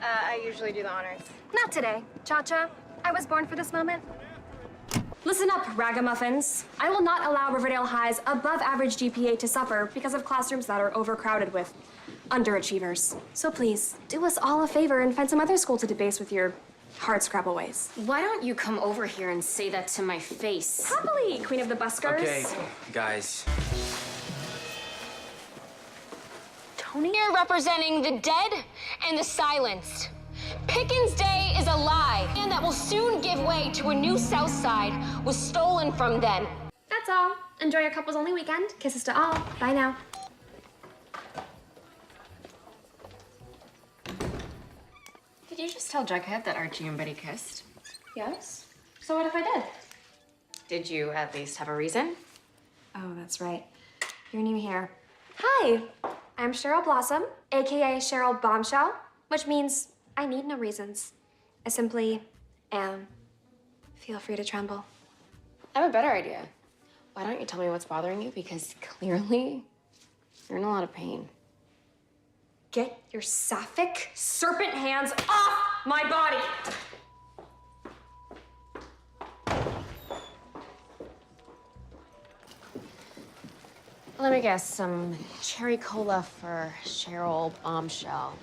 I usually do the honors. Not today, Cha-Cha. I was born for this moment. Listen up, ragamuffins. I will not allow Riverdale High's above-average GPA to suffer because of classrooms that are overcrowded with underachievers. So please, do us all a favor and find some other school to debase with your hardscrabble ways. Why don't you come over here and say that to my face? Happily, Queen of the Buskers. Okay, guys. Tony? Here representing the dead and the silenced. Pickens Day is a lie, and that will soon give way to a new South Side was stolen from then. That's all. Enjoy your couples only weekend. Kisses to all. Bye now. Did you just tell Jughead that Archie and Betty kissed? Yes? So what if I did? Did you at least have a reason? Oh, that's right. You're new here. Hi, I'm Cheryl Blossom, AKA Cheryl Bombshell, which means I need no reasons. I simply am. Feel free to tremble. I have a better idea. Why don't you tell me what's bothering you? Because clearly, you're in a lot of pain. Get your sapphic serpent hands off my body! Let me guess, some cherry cola for Cheryl Bombshell.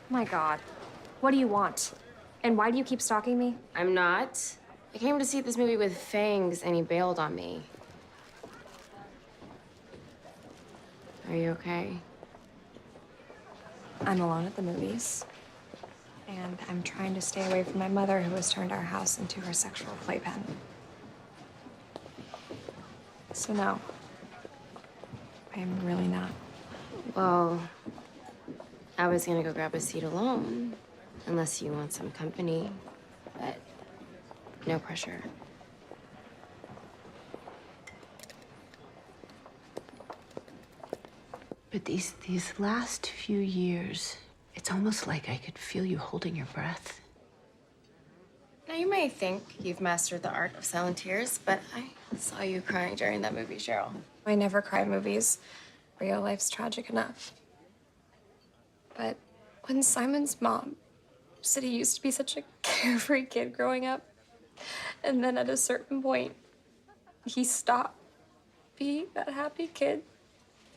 My God, what do you want? And why do you keep stalking me? I'm not. I came to see this movie with Fangs, and he bailed on me. Are you okay? I'm alone at the movies. And I'm trying to stay away from my mother, who has turned our house into her sexual playpen. So no, I'm really not. Well, I was gonna go grab a seat alone, unless you want some company, but no pressure. But these last few years, it's almost like I could feel you holding your breath. Now, you may think you've mastered the art of silent tears, but I saw you crying during that movie, Cheryl. I never cry movies. Real life's tragic enough. But when Simon's mom said he used to be such a carefree kid growing up, and then at a certain point, he stopped being that happy kid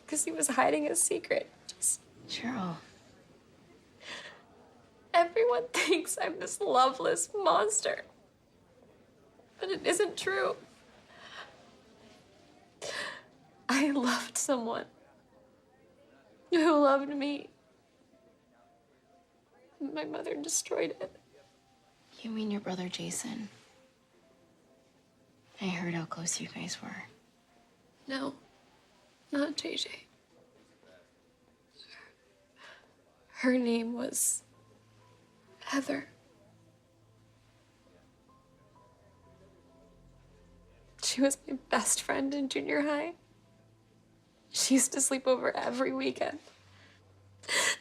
because he was hiding a secret. Just Cheryl. everyone thinks I'm this loveless monster. But it isn't true. I loved someone who loved me. My mother destroyed it. You mean your brother, Jason? I heard how close you guys were. No, not JJ. Her name was Heather. She was my best friend in junior high. She used to sleep over every weekend.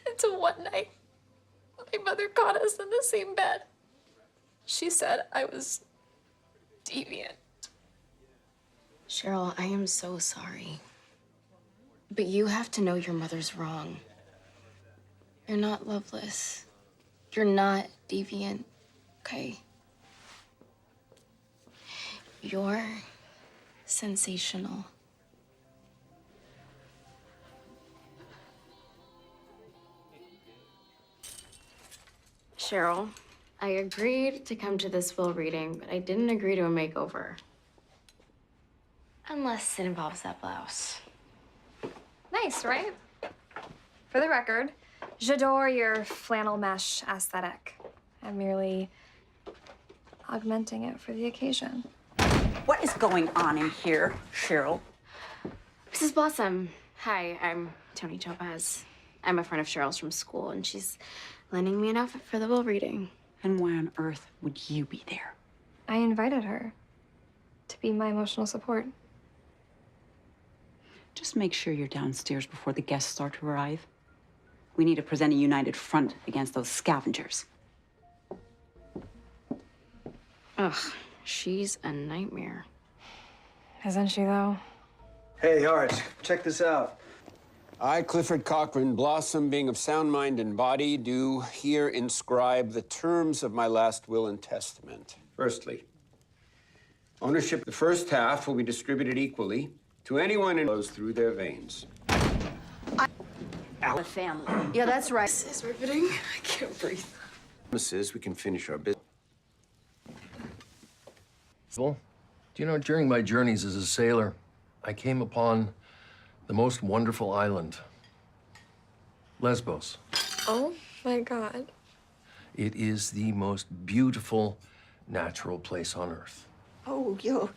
Until one night, my mother caught us in the same bed. She said I was deviant. Cheryl, I am so sorry. But you have to know your mother's wrong. You're not loveless. You're not deviant, okay? You're sensational. Cheryl, I agreed to come to this will reading, but I didn't agree to a makeover. Unless it involves that blouse. Nice, right? For the record, j'adore your flannel mesh aesthetic. I'm merely augmenting it for the occasion. What is going on in here, Cheryl? Mrs. Blossom, hi, I'm Tony Topaz. I'm a friend of Cheryl's from school, and she's lending me an outfit for the will reading. And why on earth would you be there? I invited her to be my emotional support. Just make sure you're downstairs before the guests start to arrive. We need to present a united front against those scavengers. Ugh, she's a nightmare. Isn't she, though? Hey, Art, check this out. I, Clifford Cochran, Blossom, being of sound mind and body, do here inscribe the terms of my last will and testament. Firstly, ownership of the first half will be distributed equally to anyone who flows through their veins. Our family. Yeah, that's right. This is riveting. I can't breathe. Promises we can finish our business. Well, do you know, during my journeys as a sailor, I came upon the most wonderful island, Lesbos. Oh my God. It is the most beautiful natural place on Earth. Oh, yo.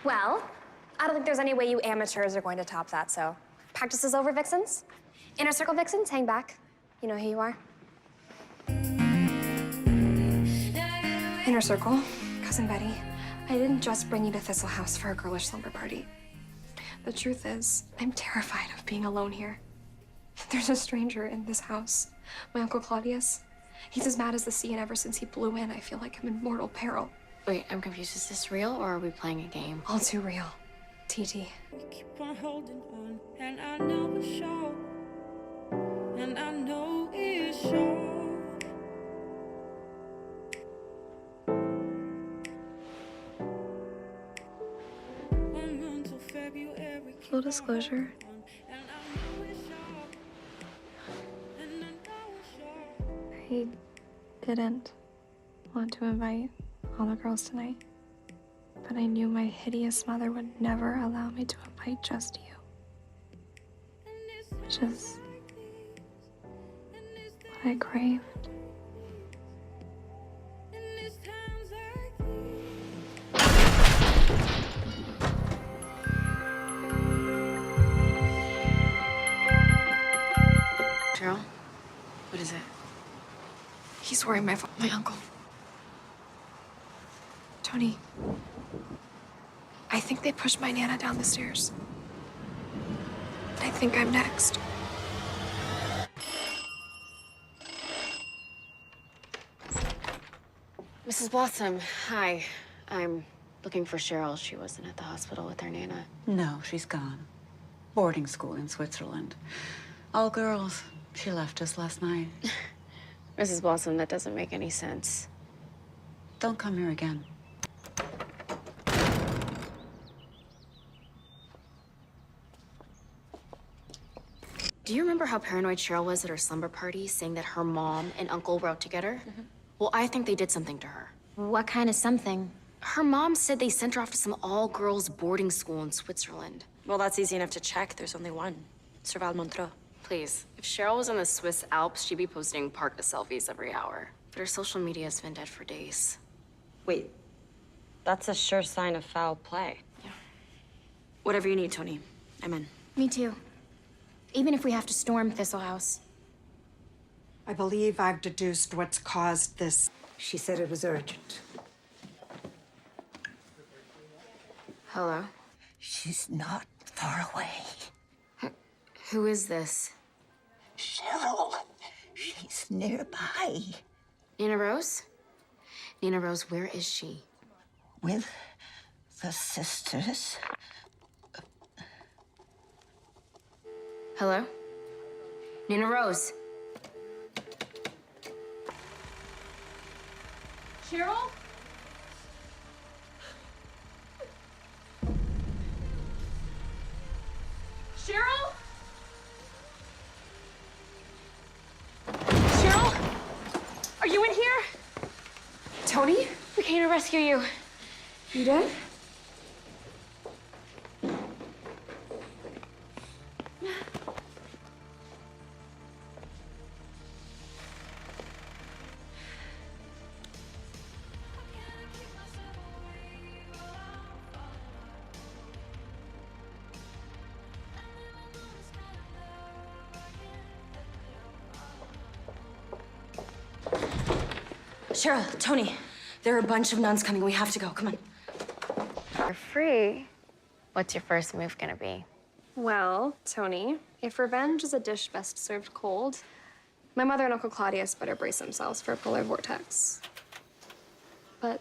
Well, I don't think there's any way you amateurs are going to top that, so practice is over, Vixens. Inner Circle Vixens, hang back. You know who you are. Inner Circle, Cousin Betty, I didn't just bring you to Thistle House for a girlish slumber party. The truth is, I'm terrified of being alone here. There's a stranger in this house, my Uncle Claudius. He's as mad as the sea, and ever since he blew in, I feel like I'm in mortal peril. Wait, I'm confused. Is this real or are we playing a game? All too real. TT. Keep on holding on, and I know it's short, and I know it's short. Until February. Full disclosure, And I know it's short, and I know it's short. I didn't want to invite all the girls tonight, but I knew my hideous mother would never allow me to invite just you, which is what I craved. And it's times like Cheryl, what is it? He's wearing my uncle. Tony, I think they pushed my Nana down the stairs. I think I'm next. Mrs. Blossom, hi. I'm looking for Cheryl. She wasn't at the hospital with her Nana. No, she's gone. Boarding school in Switzerland. All girls. She left us last night. Mrs. Blossom, that doesn't make any sense. Don't come here again. Do you remember how paranoid Cheryl was at her slumber party, saying that her mom and uncle were out together? Well, I think they did something to her. What kind of something? Her mom said they sent her off to some all-girls boarding school in Switzerland. Well, that's easy enough to check. There's only one. Serval Montreux. Please, if Cheryl was in the Swiss Alps, she'd be posting park selfies every hour. But her social media has been dead for days. Wait. That's a sure sign of foul play. Yeah. Whatever you need, Tony. I'm in. Me too. Even if we have to storm Thistle House. I believe I've deduced what's caused this. She said it was urgent. Hello? She's not far away. Who is this? Cheryl, she's nearby. Nina Rose? Nina Rose, where is she? With the sisters. Hello? Nina Rose? Cheryl? Cheryl? Cheryl? Are you in here? Tony? We came to rescue you. You did? Cheryl, Tony, there are a bunch of nuns coming. We have to go. Come on. free. What's your first move gonna be? Well, Tony, if revenge is a dish best served cold, my mother and Uncle Claudius better brace themselves for a polar vortex. But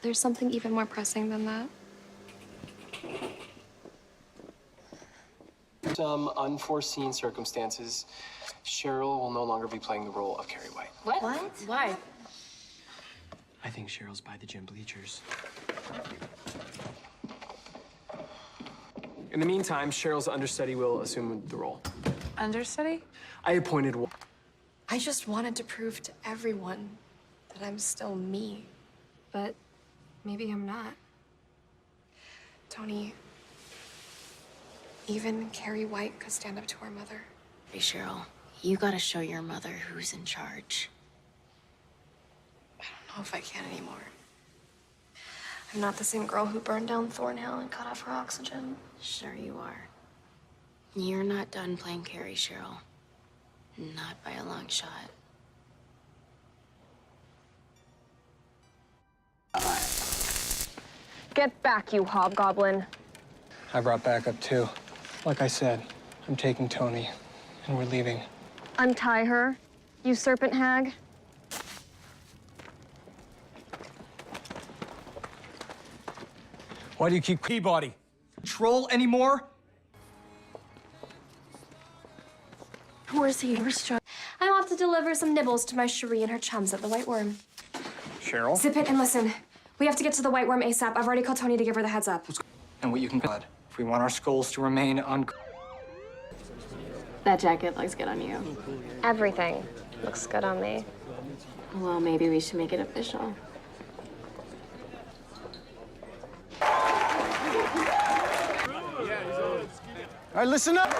there's something even more pressing than that. Some unforeseen circumstances, Cheryl will no longer be playing the role of Carrie White. What? Why? I think Cheryl's by the gym bleachers. In the meantime, Cheryl's understudy will assume the role. Understudy? I appointed. I just wanted to prove to everyone that I'm still me. But maybe I'm not. Tony, even Carrie White could stand up to her mother. Hey, Cheryl, you gotta show your mother who's in charge. I don't know if I can anymore. I'm not the same girl who burned down Thornhill and cut off her oxygen. Sure you are. You're not done playing Carrie, Cheryl. Not by a long shot. Get back, you hobgoblin. I brought backup too. Like I said, I'm taking Tony, and we're leaving. Untie her, you serpent hag. Why do you keep Peabody? Troll anymore? Where's he? Where's John? I'm off to deliver some nibbles to my Cherie and her chums at the White Worm. Cheryl? Zip it and listen. We have to get to the White Worm ASAP. I've already called Tony to give her the heads up. And what you can add. If we want our skulls to remain That jacket looks good on you. Everything looks good on me. Well, maybe we should make it official. All right, listen up.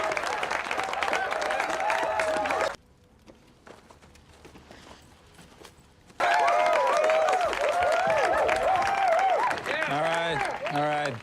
All right.